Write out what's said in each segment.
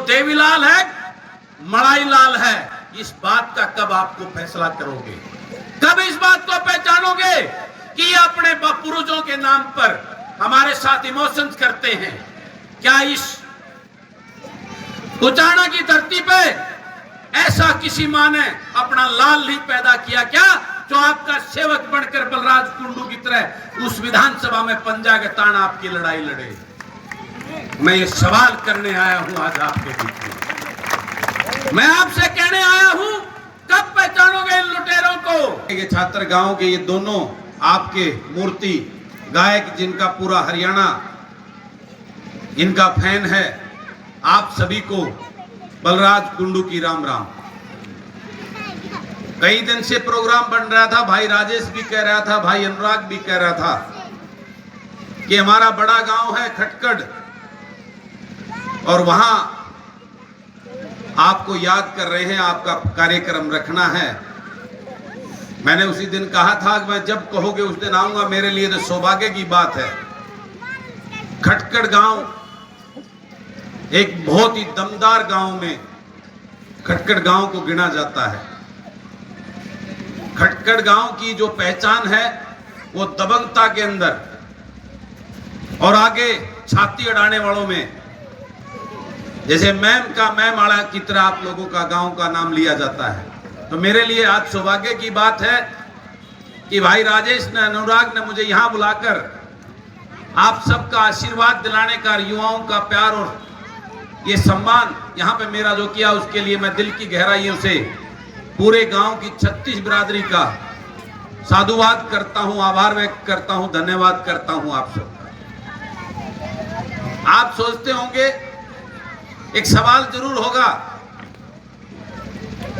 देवीलाल है मलाई लाल है, इस बात का कब आपको फैसला करोगे? कब इस बात को पहचानोगे कि अपने पूर्वजों के नाम पर हमारे साथ इमोशंस करते हैं? क्या इस कुचाना की धरती पे ऐसा किसी मां ने अपना लाल नहीं पैदा किया क्या, जो आपका सेवक बनकर बलराज कुंडू की तरह उस विधानसभा में पंजा के तान आपकी लड़ाई लड़े? मैं ये सवाल करने आया हूं आज आपके बीच में। मैं आपसे कहने आया हूं, कब पहचानोगे इन लुटेरों को? ये छात्र गांव के ये दोनों आपके मूर्ति गायक, जिनका पूरा हरियाणा इनका फैन है, आप सभी को बलराज कुंडू की राम राम। कई दिन से प्रोग्राम बन रहा था, भाई राजेश भी कह रहा था, भाई अनुराग भी कह रहा था कि हमारा बड़ा गांव है खटकड़ और वहां आपको याद कर रहे हैं, आपका कार्यक्रम रखना है। मैंने उसी दिन कहा था कि मैं जब कहोगे उस दिन आऊंगा, मेरे लिए तो सौभाग्य की बात है। खटकड़ गांव एक बहुत ही दमदार गांव में खटकड़ गांव को गिना जाता है। खटकड़ गांव की जो पहचान है वो दबंगता के अंदर और आगे छाती अड़ाने वालों में, जैसे मैम का मैम आड़ा की तरह आप लोगों का गांव का नाम लिया जाता है। तो मेरे लिए आज सौभाग्य की बात है कि भाई राजेश ने, अनुराग ने मुझे यहां बुलाकर आप सबका आशीर्वाद दिलाने का, युवाओं का प्यार और ये सम्मान यहां पे मेरा जो किया, उसके लिए मैं दिल की गहराइयों से पूरे गांव की 36 बिरादरी का साधुवाद करता हूं, आभार व्यक्त करता हूं, धन्यवाद करता हूं आप सबका। आप सोचते होंगे, एक सवाल जरूर होगा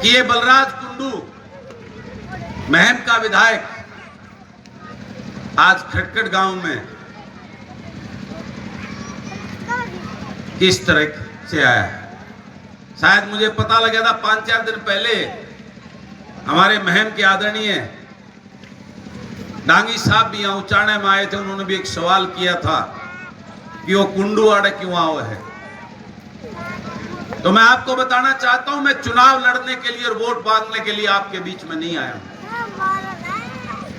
कि ये बलराज कुंडू महम का विधायक आज खटकड़ गांव में किस तरह से आया है। शायद मुझे पता लगा था 5-4 दिन पहले हमारे महम के आदरणीय डांगी साहब भी यहाँ उचाने में आए थे, उन्होंने भी एक सवाल किया था कि वो कुंडू आड़े क्यों आओ है। तो मैं आपको बताना चाहता हूं, मैं चुनाव लड़ने के लिए और वोट मांगने के लिए आपके बीच में नहीं आया हूं।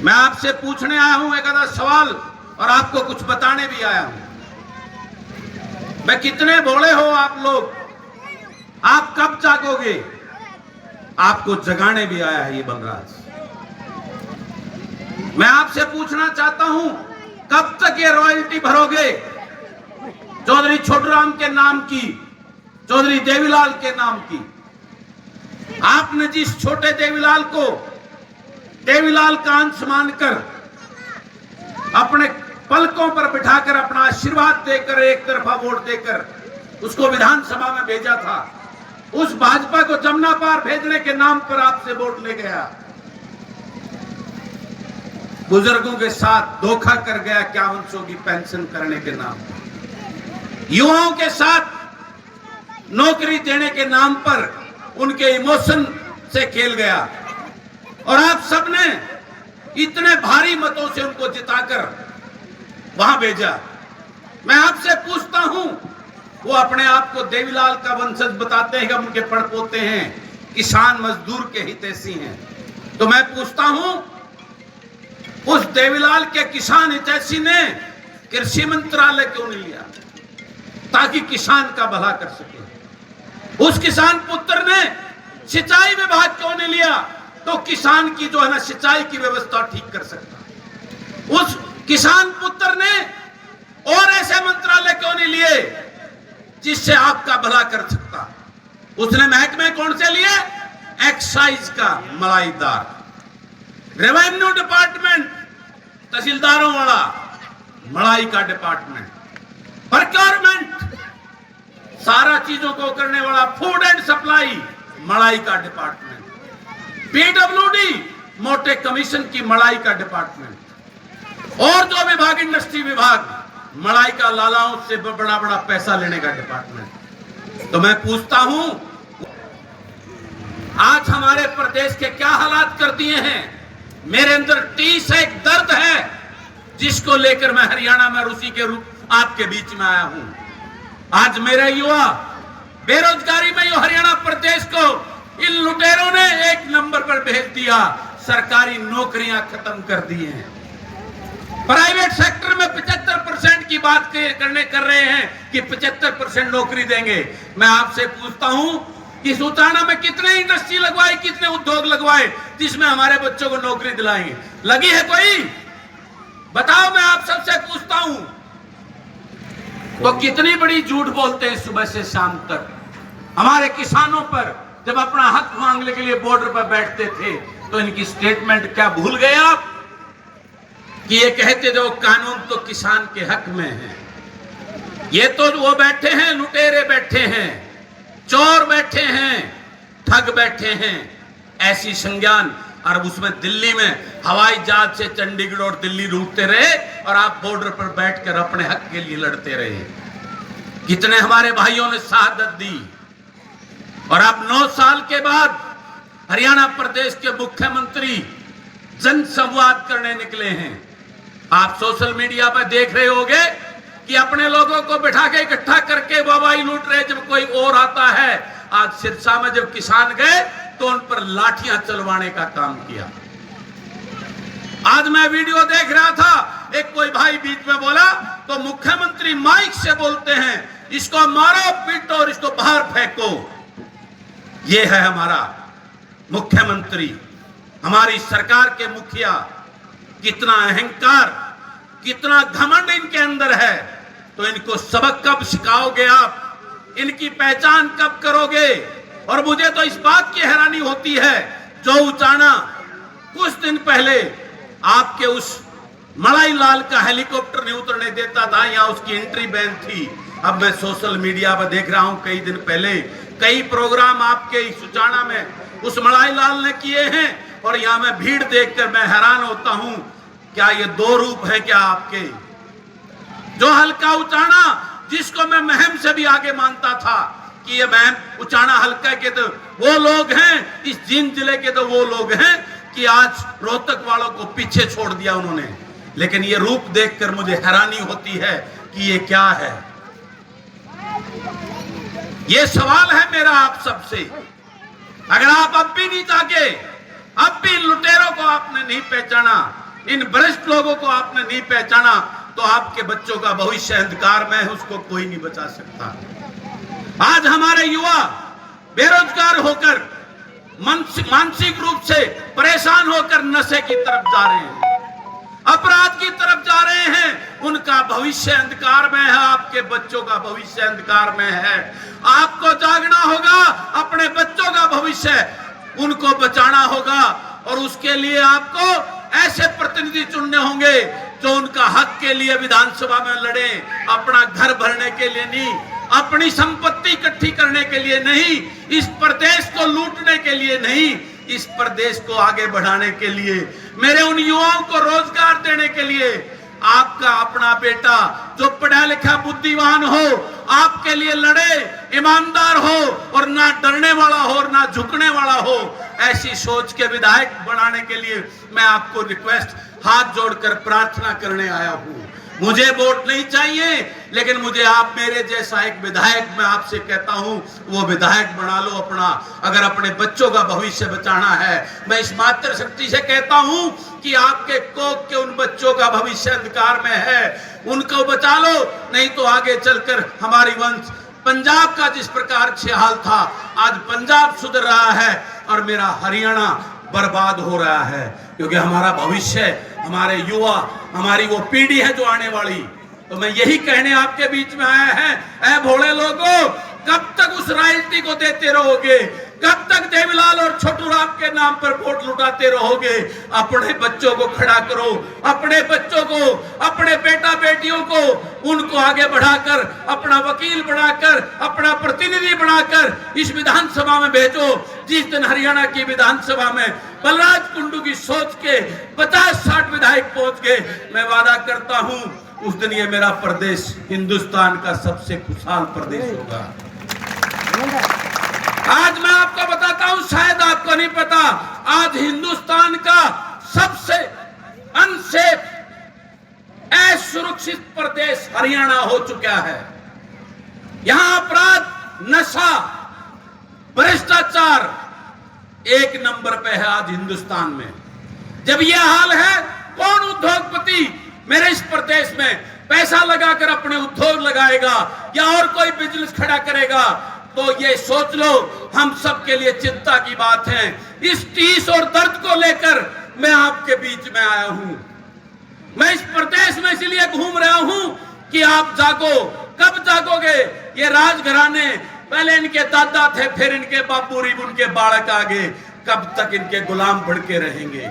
मैं आपसे पूछने आया हूं एक आधा सवाल और आपको कुछ बताने भी आया हूं। मैं कितने भोले हो आप लोग, आप कब जागोगे? आपको जगाने भी आया है ये बलराज। मैं आपसे पूछना चाहता हूं, कब तक ये रॉयल्टी भरोगे चौधरी छोटूराम के नाम की, चौधरी देवीलाल के नाम की? आपने जिस छोटे देवीलाल को देवीलाल का अंश मानकर अपने पलकों पर बिठाकर अपना आशीर्वाद देकर, एक तरफा वोट देकर उसको विधानसभा में भेजा था, उस भाजपा को जमुना पार भेजने के नाम पर आपसे वोट ले गया, बुजुर्गों के साथ धोखा कर गया 5100 की पेंशन करने के नाम पर, युवाओं के साथ नौकरी देने के नाम पर उनके इमोशन से खेल गया और आप सबने इतने भारी मतों से उनको जिताकर वहां भेजा। मैं आपसे पूछता हूं, वो अपने आप को देवीलाल का वंशज बताते हैं, उनके पड़पोते हैं, किसान मजदूर के हितैषी हैं। तो मैं पूछता हूं, उस देवीलाल के किसान हितैषी ने कृषि मंत्रालय क्यों नहीं लिया ताकि किसान का भला कर सके? उस किसान पुत्र ने सिंचाई विभाग क्यों नहीं लिया तो किसान की जो है ना सिंचाई की व्यवस्था ठीक कर सकता? उस किसान पुत्र ने और ऐसे मंत्रालय क्यों नहीं लिए जिससे आपका भला कर सकता? उसने महकमे कौन से लिए? एक्साइज का मलाईदार, रेवेन्यू डिपार्टमेंट तहसीलदारों वाला मलाई का डिपार्टमेंट, प्रोक्योरमेंट सारा चीजों को करने वाला फूड एंड सप्लाई मलाई का डिपार्टमेंट, पीडब्ल्यूडी मोटे कमीशन की मलाई का डिपार्टमेंट, और जो विभाग इंडस्ट्री विभाग मलाई का लालाओं से बड़ा बड़ा पैसा लेने का डिपार्टमेंट। तो मैं पूछता हूं, आज हमारे प्रदेश के क्या हालात कर दिए हैं? मेरे अंदर टीस एक दर्द है जिसको लेकर मैं हरियाणा में रूसी के रूप आपके बीच में आया हूं। आज मेरे युवा बेरोजगारी में यो हरियाणा प्रदेश को इन लुटेरों ने एक नंबर पर भेज दिया। सरकारी नौकरियां खत्म कर दी हैं। प्राइवेट सेक्टर में 75% की बात कर रहे हैं कि 75% नौकरी देंगे। मैं आपसे पूछता हूं कि इस उचाना में कितने इंडस्ट्री लगवाए, कितने उद्योग लगवाए जिसमें हमारे बच्चों को नौकरी दिलाएंगे? लगी है कोई? बताओ, मैं आप सबसे पूछता हूं। तो कितनी बड़ी झूठ बोलते हैं सुबह से शाम तक। हमारे किसानों पर जब अपना हक मांगने के लिए बॉर्डर पर बैठते थे तो इनकी स्टेटमेंट क्या भूल गए आप कि ये कहते थे वो कानून तो किसान के हक में है। ये तो वो बैठे हैं, लुटेरे बैठे हैं, चोर बैठे हैं, ठग बैठे हैं, ऐसी संज्ञान। और उसमें दिल्ली में हवाई जहाज से चंडीगढ़ और दिल्ली रुकते रहे और आप बॉर्डर पर बैठकर अपने हक के लिए लड़ते रहे। कितने हमारे भाइयों ने शहादत दी। और अब 9 साल के बाद हरियाणा प्रदेश के मुख्यमंत्री जनसंवाद करने निकले हैं। आप सोशल मीडिया पर देख रहे होंगे कि अपने लोगों को बिठा के इकट्ठा करके वाहवाही लूट रहे। जब कोई और आता है, आज सिरसा में जब किसान गए तो उन पर लाठियां चलवाने का काम किया। आज मैं वीडियो देख रहा था, एक कोई भाई बीच में बोला तो मुख्यमंत्री माइक से बोलते हैं, इसको मारो पीटो और इसको बाहर फेंको। ये है हमारा मुख्यमंत्री, हमारी सरकार के मुखिया। कितना अहंकार, कितना घमंड इनके अंदर है। तो इनको सबक कब सिखाओगे आप? इनकी पहचान कब करोगे? और मुझे तो इस बात की हैरानी होती है, जो उचाना कुछ दिन पहले आपके उस मलाई लाल का हेलीकॉप्टर नहीं उतरने देता था, या उसकी एंट्री बैन थी। अब मैं सोशल मीडिया पर देख रहा हूं, कई दिन पहले कई प्रोग्राम आपके इस उचाना में उस मलाई लाल ने किए हैं। और यहां मैं भीड़ देखकर मैं हैरान होता हूं, क्या ये 2 रूप है क्या आपके? जो हल्का उचाना, जिसको मैं महम से भी आगे मानता था कि ये महम उचाना हल्का के तो वो लोग हैं, इस जींद जिले के तो वो लोग हैं कि आज रोहतक वालों को पीछे छोड़ दिया उन्होंने। लेकिन ये रूप देखकर मुझे हैरानी होती है कि ये क्या है। ये सवाल है मेरा आप सबसे। अगर आप अब भी नहीं जागे, अब भी इन लुटेरों को आपने नहीं पहचाना, इन भ्रष्ट लोगों को आपने नहीं पहचाना, तो आपके बच्चों का भविष्य अंधकार में है, उसको कोई नहीं बचा सकता। आज हमारे युवा बेरोजगार होकर, मानसिक रूप से परेशान होकर नशे की तरफ जा रहे हैं, अपराध की तरफ जा रहे हैं। उनका भविष्य अंधकार में है, आपके बच्चों का भविष्य अंधकार में है। आपको जागना होगा, अपने बच्चों का भविष्य उनको बचाना होगा। और उसके लिए आपको ऐसे प्रतिनिधि चुनने होंगे जो उनका हक के लिए विधानसभा में लड़े, अपना घर भरने के लिए नहीं, अपनी संपत्ति इकट्ठी करने के लिए नहीं, इस प्रदेश को लूटने के लिए नहीं, इस प्रदेश को आगे बढ़ाने के लिए, मेरे उन युवाओं को रोजगार देने के लिए। आपका अपना बेटा जो पढ़ा लिखा बुद्धिमान हो, आपके लिए लड़े, ईमानदार हो और ना डरने वाला हो और ना झुकने वाला हो, ऐसी सोच के विधायक बनाने के लिए मैं आपको रिक्वेस्ट, हाथ जोड़कर प्रार्थना करने आया हूं। मुझे वोट नहीं चाहिए, लेकिन मुझे आप मेरे जैसा एक विधायक, मैं आपसे कहता हूं, वो विधायक बना लो अपना। अगर अपने बच्चों का भविष्य बचाना है, मैं इस मातृ शक्ति से कहता हूं कि आपके कोख के उन बच्चों का भविष्य अंधकार में है, उनको बचा लो। नहीं तो आगे चलकर हमारी वंश, पंजाब का जिस प्रकार से हाल था, आज पंजाब सुधर रहा है और मेरा हरियाणा बर्बाद हो रहा है। क्योंकि हमारा भविष्य, हमारे युवा, हमारी वो पीढ़ी है जो आने वाली। तो मैं यही कहने आपके बीच में आया है, ऐ भोले लोगों, कब तक उस रॉयल्टी को देते रहोगे? कब तक देवीलाल और छोटू राम के नाम पर वोट लुटाते रहोगे? अपने बच्चों को खड़ा करो, अपने बच्चों को, अपने बेटा बेटियों को, उनको आगे बढ़ाकर, अपना वकील बनाकर, अपना प्रतिनिधि बनाकर इस विधानसभा में भेजो। जिस दिन हरियाणा की विधानसभा में बलराज कुंडू की सोच के 50-60 विधायक पहुंच गए, मैं वादा करता हूं उस दिन ये मेरा प्रदेश हिंदुस्तान का सबसे खुशहाल प्रदेश होगा। आज मैं आपको बताता हूं, शायद आपको नहीं पता, आज हिंदुस्तान का सबसे अनसेफ, असुरक्षित प्रदेश हरियाणा हो चुका है। यहां अपराध नशा, भ्रष्टाचार एक नंबर पे है आज हिंदुस्तान में। जब यह हाल है, कौन उद्योगपति मेरे इस प्रदेश में पैसा लगाकर अपने उद्योग लगाएगा या और कोई बिजनेस खड़ा करेगा? तो ये सोच लो, हम सबके लिए चिंता की बात है। इस टीस और दर्द को लेकर मैं आपके बीच में आया हूं। मैं इस प्रदेश में इसलिए घूम रहा हूं कि आप जागो। कब जागोगे? ये राजघराने, पहले इनके दादा थे, फिर इनके बापू, उनके बालक आगे, कब तक इनके गुलाम भड़के रहेंगे?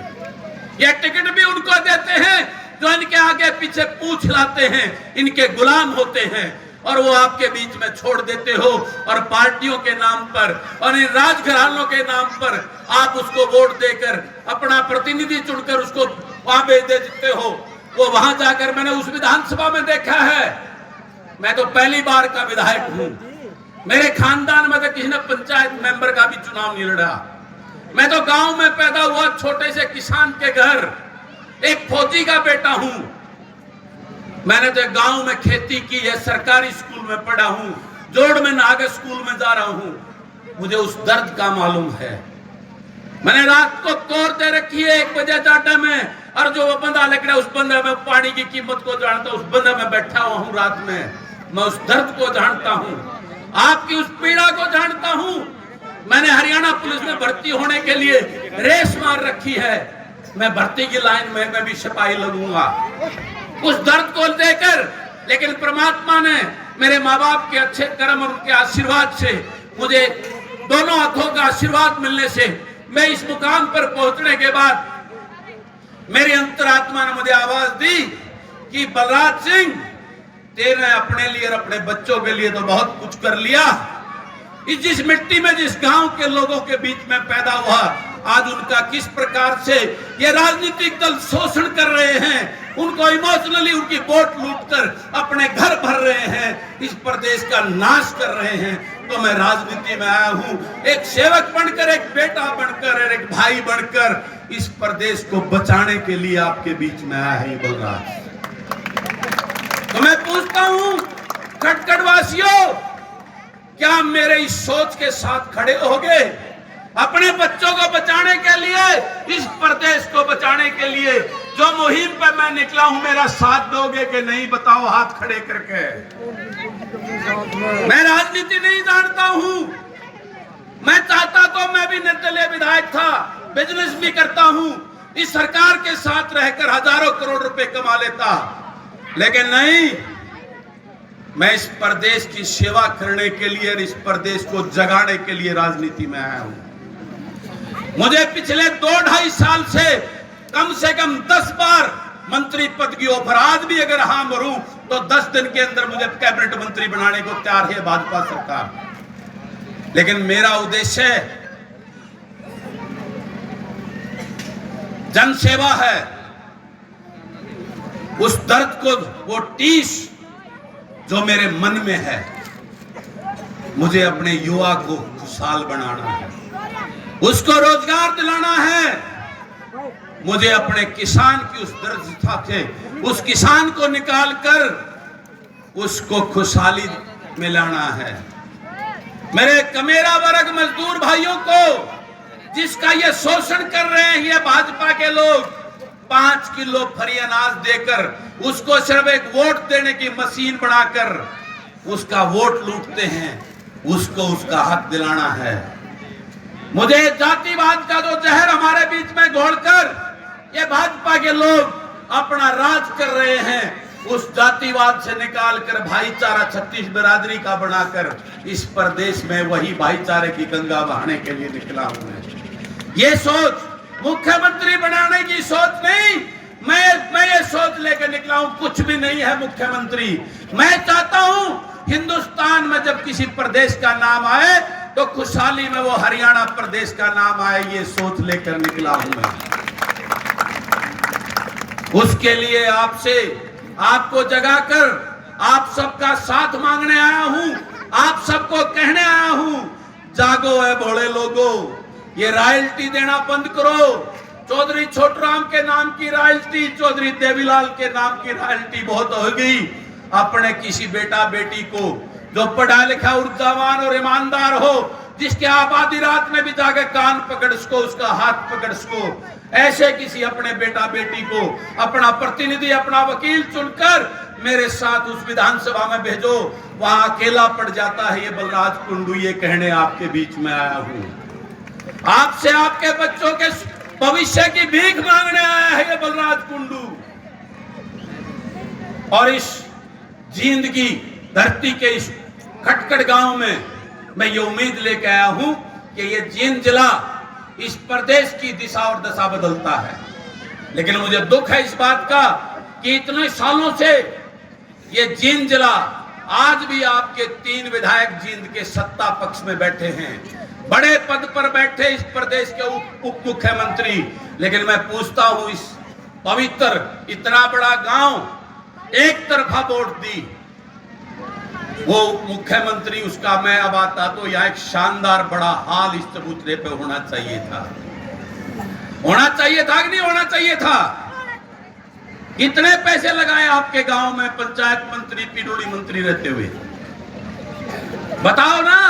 ये टिकट भी उनको देते हैं जो इनके आगे पीछे पूछ लाते हैं, इनके गुलाम होते हैं, और वो आपके बीच में छोड़ देते हो। और पार्टियों के नाम पर और इन राजघरानों के नाम पर आप उसको वोट देकर अपना प्रतिनिधि चुनकर उसको वहां भेज देते हो। वो वहां जाकर, मैंने उस विधानसभा में देखा है, मैं तो पहली बार का विधायक हूं, मेरे खानदान में तो किसी ने पंचायत मेंबर का भी चुनाव नहीं लड़ा। मैं तो गांव में पैदा हुआ, छोटे से किसान के घर, एक फौजी का बेटा हूं। मैंने तो गांव में खेती की है, सरकारी स्कूल में पढ़ा हूं, जोड़ में नागर स्कूल में जा रहा हूं, मुझे उस दर्द का मालूम है। मैंने रात को कोर दे रखी है 1 बजे जाटा में, और जो वो बंदा लग रहा है उस बंदे में पानी की कीमत को जानता हूं, उस बंदे में बैठा हुआ हूं रात में, मैं उस दर्द को जानता हूं, आपकी उस पीड़ा को जानता हूं। मैंने हरियाणा पुलिस में भर्ती होने के लिए रेस मार रखी है, मैं भर्ती की लाइन में मैं भी सिपाही लगूंगा उस दर्द को देकर। लेकिन परमात्मा ने मेरे माँ बाप के अच्छे कर्म और उनके आशीर्वाद से, मुझे दोनों हाथों का आशीर्वाद मिलने से, मैं इस मुकाम पर पहुंचने के बाद मेरी अंतरात्मा ने मुझे आवाज दी कि बलराज सिंह, तेरे अपने लिए और अपने बच्चों के लिए तो बहुत कुछ कर लिया। इस जिस मिट्टी में, जिस गांव के लोगों के बीच में पैदा हुआ, आज उनका किस प्रकार से ये राजनीतिक दल शोषण कर रहे हैं, उनको इमोशनली उनकी वोट लूटकर अपने घर भर रहे हैं, इस प्रदेश का नाश कर रहे हैं। तो मैं राजनीति में आया हूं, एक सेवक बनकर, एक बेटा बनकर, एक भाई बनकर, इस प्रदेश को बचाने के लिए आपके बीच में आया है बलराज। तो मैं पूछता हूं खटखटवासियों, क्या मेरे इस सोच के साथ खड़े होगे? अपने बच्चों को बचाने के लिए, इस प्रदेश को बचाने के लिए जो मुहिम पर मैं निकला हूं, मेरा साथ दोगे कि नहीं? बताओ हाथ खड़े करके। मैं राजनीति नहीं जानता हूं, मैं चाहता तो मैं भी निर्दलीय विधायक था, बिजनेस भी करता हूं, इस सरकार के साथ रहकर हजारों करोड़ रुपए कमा लेता, लेकिन नहीं, मैं इस प्रदेश की सेवा करने के लिए और इस प्रदेश को जगाने के लिए राजनीति में आया हूं। मुझे पिछले 2-2.5 साल से कम 10 बार मंत्री पद की ऑफर, आज भी अगर हां भरूं तो 10 दिन के अंदर मुझे कैबिनेट मंत्री बनाने को तैयार है भाजपा सरकार। लेकिन मेरा उद्देश्य जनसेवा है। उस दर्द को, वो टीस जो मेरे मन में है, मुझे अपने युवा को खुशहाल बनाना है, उसको रोजगार दिलाना है, मुझे अपने किसान की उस दर्द से उस किसान को निकालकर उसको खुशहाली में लाना है। मेरे कमेरा वर्ग मजदूर भाइयों को, जिसका ये शोषण कर रहे हैं ये भाजपा के लोग, 5 किलो फ्री अनाज देकर उसको सिर्फ एक वोट देने की मशीन बनाकर उसका वोट लूटते हैं, उसको उसका हक दिलाना है। मुझे जातिवाद का जो जहर हमारे बीच में घोलकर ये भाजपा के लोग अपना राज कर रहे हैं, उस जातिवाद से निकालकर भाईचारा छत्तीस बिरादरी का बनाकर इस प्रदेश में वही भाईचारे की गंगा बहाने के लिए निकला हूं मैं। ये सोच मुख्यमंत्री बनाने की सोच नहीं, मैं ये सोच लेकर निकला हूं, कुछ भी नहीं है मुख्यमंत्री। मैं चाहता हूं हिंदुस्तान में जब किसी प्रदेश का नाम आए तो खुशहाली में वो हरियाणा प्रदेश का नाम आए, ये सोच लेकर निकला हूं मैं। उसके लिए आपको जगाकर आप सबका साथ मांगने आया हूं, आप सबको कहने आया हूं, जागो है भोले लोगों, ये रॉयल्टी देना बंद करो। चौधरी छोटूराम के नाम की रॉयल्टी, चौधरी देवीलाल के नाम की रॉयल्टी बहुत हो गई। अपने किसी बेटा बेटी को जो पढ़ा लिखा ऊर्जावान और ईमानदार हो, जिसके आप आधी रात में भी जाके कान पकड़ सको, उसका हाथ पकड़ सको, ऐसे किसी अपने बेटा बेटी को अपना प्रतिनिधि, अपना वकील चुनकर मेरे साथ उस विधानसभा में भेजो। वहां अकेला पड़ जाता है ये बलराज कुंडू, ये कहने आपके बीच में आया हूं। आपसे आपके बच्चों के भविष्य की भीख मांगने आया है ये बलराज कुंडू। और इस जींद की धरती के इस खटखट गांव में मैं ये उम्मीद लेकर आया हूं कि ये जींद जिला इस प्रदेश की दिशा और दशा बदलता है। लेकिन मुझे दुख है इस बात का कि इतने सालों से ये जींद जिला, आज भी आपके 3 विधायक जींद के सत्ता पक्ष में बैठे हैं, बड़े पद पर बैठे इस प्रदेश के उप मुख्यमंत्री। लेकिन मैं पूछता हूं, इस पवित्र इतना बड़ा गांव एक तरफा वोट दी, वो मुख्यमंत्री उसका मैं अब आता तो यह एक शानदार बड़ा हाल इस चबूतरे पे होना चाहिए था। होना चाहिए था कि नहीं होना चाहिए था? कितने पैसे लगाए आपके गांव में पंचायत मंत्री, पिरोड़ी मंत्री रहते हुए, बताओ ना।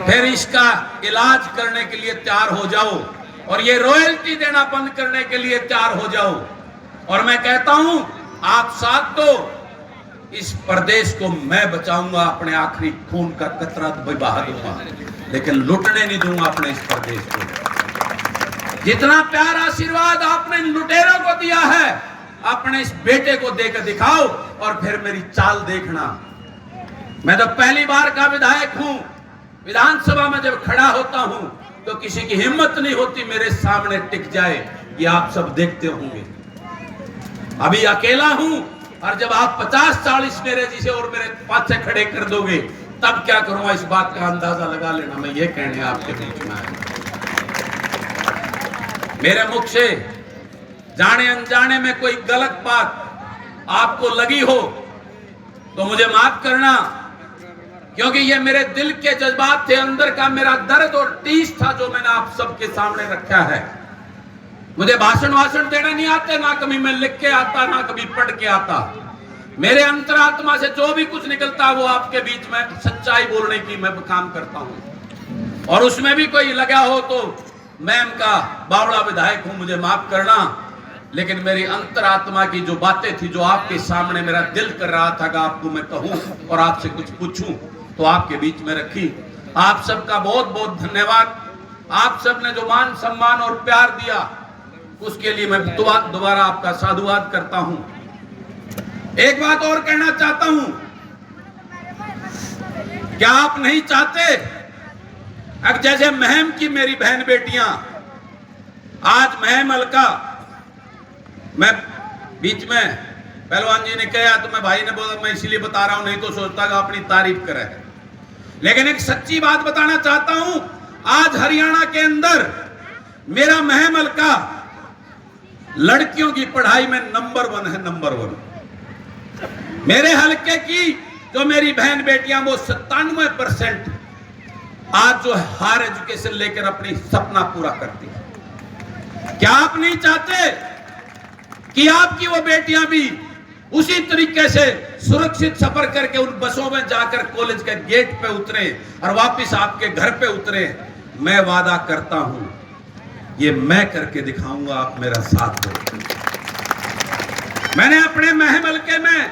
फिर इसका इलाज करने के लिए तैयार हो जाओ और ये रॉयल्टी देना बंद करने के लिए तैयार हो जाओ। और मैं कहता हूं, आप साथ दो, इस प्रदेश को मैं बचाऊंगा, अपने आखिरी खून का कतरा भी बहा दूंगा, लेकिन लुटने नहीं दूंगा अपने इस प्रदेश को। जितना प्यार आशीर्वाद आपने लुटेरों को दिया है, अपने इस बेटे को देकर दिखाओ और फिर मेरी चाल देखना। मैं तो पहली बार का विधायक हूं, विधानसभा में जब खड़ा होता हूं तो किसी की हिम्मत नहीं होती मेरे सामने टिक जाए। ये आप सब देखते होंगे। अभी अकेला हूं और जब आप 50-40 मेरे जिसे और मेरे पाछे खड़े कर दोगे तब क्या करूंगा, इस बात का अंदाजा लगा लेना। मैं ये कहने आपके बीच में आया। मेरे मुख से जाने अनजाने में कोई गलत बात आपको लगी हो तो मुझे माफ करना, क्योंकि ये मेरे दिल के जज्बात थे, अंदर का मेरा दर्द और टीस था जो मैंने आप सबके सामने रखा है। मुझे भाषण देना नहीं आते, ना कभी मैं लिख के आता, ना कभी पढ़ के आता। मेरे अंतरात्मा से जो भी कुछ निकलता है वो आपके बीच में सच्चाई बोलने की मैं काम करता हूं। और उसमें भी कोई लगा हो तो मैं का बावड़ा विधायक हूं, मुझे माफ करना। लेकिन मेरी अंतरात्मा की जो बातें थी, जो आपके सामने मेरा दिल कर रहा था कि आपको मैं कहूं और आपसे कुछ पूछूं, तो आपके बीच में रखी। आप सबका बहुत बहुत धन्यवाद। आप सब ने जो मान सम्मान और प्यार दिया उसके लिए मैं दोबारा आपका साधुवाद करता हूं। एक बात और कहना चाहता हूं, क्या आप नहीं चाहते अब जैसे महम की मेरी बहन बेटियां, आज महम अलका, मैं बीच में पहलवान जी ने कहा तो मैं भाई ने बोला, मैं इसलिए बता रहा हूं, नहीं तो सोचता कि अपनी तारीफ करे। लेकिन एक सच्ची बात बताना चाहता हूं, आज हरियाणा के अंदर मेरा महम अलका लड़कियों की पढ़ाई में नंबर 1 है, नंबर 1। मेरे हलके की जो मेरी बहन बेटियां वो 97% आज जो है हायर एजुकेशन लेकर अपनी सपना पूरा करती है। क्या आप नहीं चाहते कि आपकी वो बेटियां भी उसी तरीके से सुरक्षित सफर करके उन बसों में जाकर कॉलेज के गेट पे उतरे और वापस आपके घर पे उतरे? मैं वादा करता हूं, ये मैं करके दिखाऊंगा, आप मेरा साथ दो। मैंने अपने महम हलके में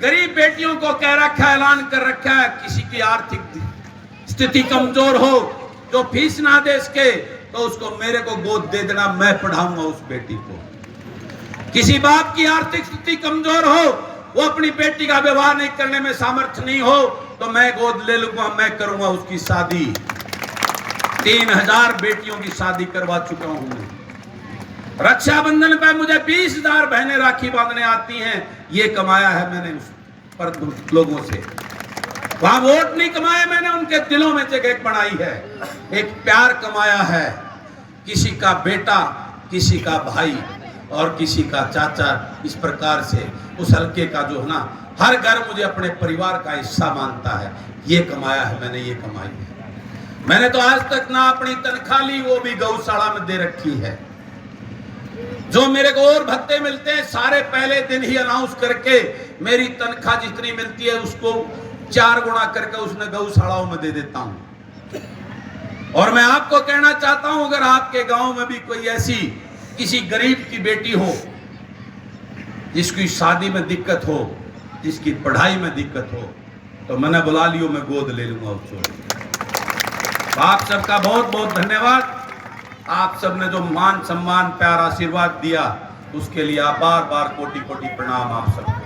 गरीब बेटियों को कह रखा, ऐलान कर रखा है, किसी की आर्थिक स्थिति कमजोर हो, जो फीस ना दे सके तो उसको मेरे को गोद दे देना, मैं पढ़ाऊंगा उस बेटी को। किसी बाप की आर्थिक स्थिति कमजोर हो, वो अपनी बेटी का विवाह नहीं करने में सामर्थ्य नहीं हो, तो मैं गोद ले लूंगा, मैं करूंगा उसकी शादी। 3000 बेटियों की शादी करवा चुका हूं। रक्षाबंधन पर मुझे 20,000 बहनें राखी बांधने आती हैं। ये कमाया है मैंने उस पर लोगों से। वहां वोट नहीं कमाया मैंने, उनके दिलों में जगह बनाई है, एक प्यार कमाया है। किसी का बेटा, किसी का भाई और किसी का चाचा, इस प्रकार से उस हल्के का जो है ना, हर घर मुझे अपने परिवार का हिस्सा मानता है। ये कमाया है मैंने, ये कमाई है मैंने। तो आज तक ना अपनी तनख्वाह ली, वो भी गौशाला में दे रखी है। जो मेरे को और भत्ते मिलते हैं सारे पहले दिन ही अनाउंस करके मेरी तनख्वाह जितनी मिलती है उसको 4 गुना करके उसने गौशालाओं में दे देता हूं। और मैं आपको कहना चाहता हूं, अगर आपके गांव में भी कोई ऐसी किसी गरीब की बेटी हो जिसकी शादी में दिक्कत हो, जिसकी पढ़ाई में दिक्कत हो, तो मैंने बुला लियो, मैं गोद ले लूंगा उसको। आप सबका बहुत बहुत धन्यवाद। आप सबने जो मान सम्मान प्यार आशीर्वाद दिया उसके लिए बार बार कोटि कोटि प्रणाम आप सबको।